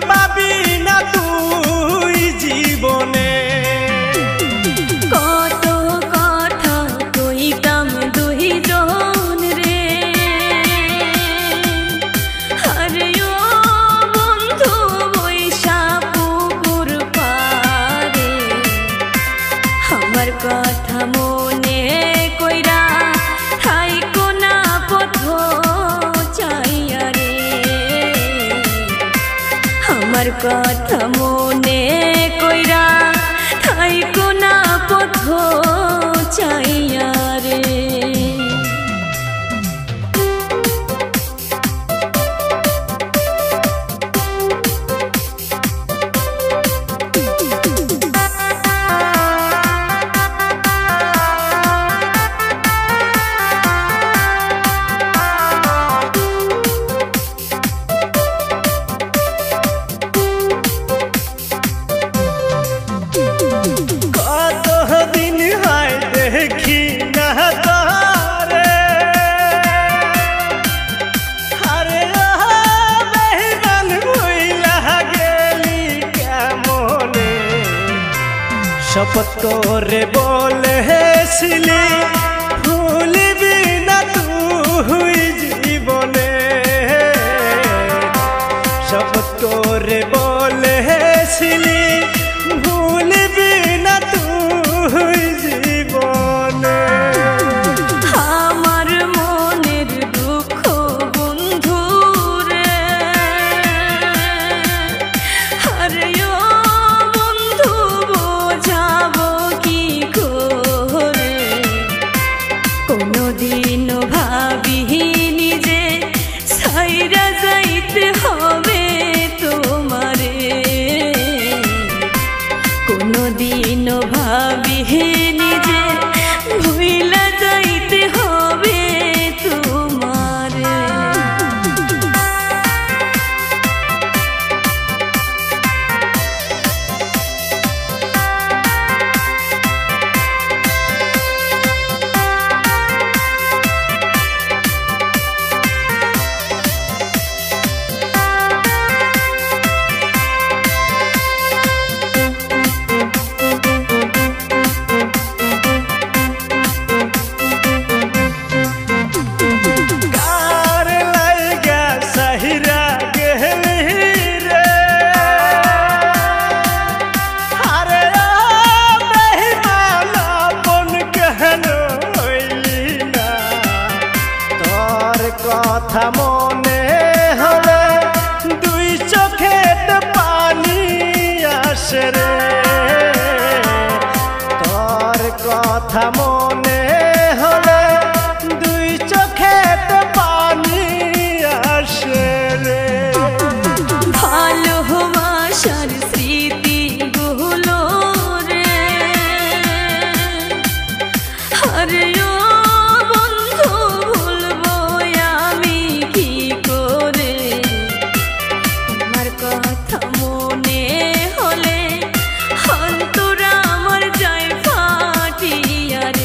পাবি না তুই জীবনে। কত কথা কইতাম দুইজন রে, আরে ও বন্ধু বৈশা পুকুর পারে, আমার কথা মনে কইরা থাইকো না পথ চাইয়া রে, আমার কথা মনে কইরা থাইকো না পথ চাইয়া রে। কতদিন হয় দেখি না তোরে, আরে বেঈমান ভুইলা গেলি কেমনে, শপথ করে বলেছিলি ভুলিবি না তুই জীবনে, শপথ করে বলেছিলি ভুলিবি না তুই জীবনে। আমার মনের দুঃখ বন্ধু রে, আরে ও বন্ধু বোঝাবো কি করে, কোনোদিনও ভাবিনি যে ছাইরা যাইতে হবে তোমারে, কোনোদিনও ভাবিনি যে ভুইলা যাইতে হবে তোমারে। কার লাইগা সাহিরা গেলি রে, আরে বেঈমান আপন কেন হইলি না, তোর কথা মনে হলে দুই চোখেতে পানি আসে রে, তোর কথা মনে হলে দুই চোখেতে পানি আসে রে। ভালোবাসার স্মৃতি গুলো রে, আরে ও বন্ধু ভুলবো আমি কি করে, আমার কথা মনে হলে অন্তর আমার যায় ফাটিয়া রে,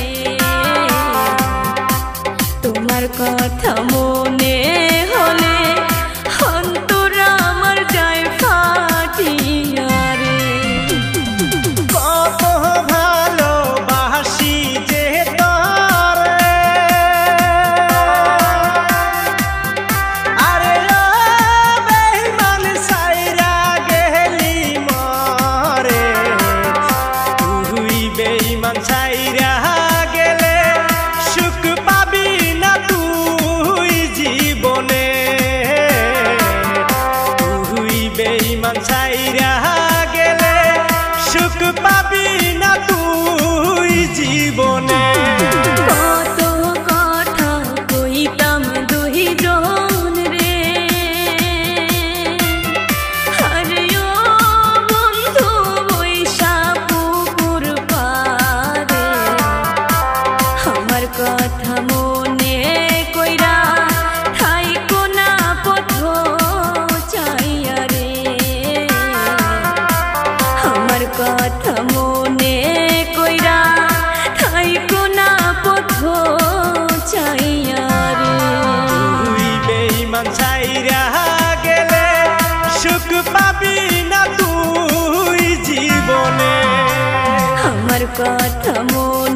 তোমার কথা মনে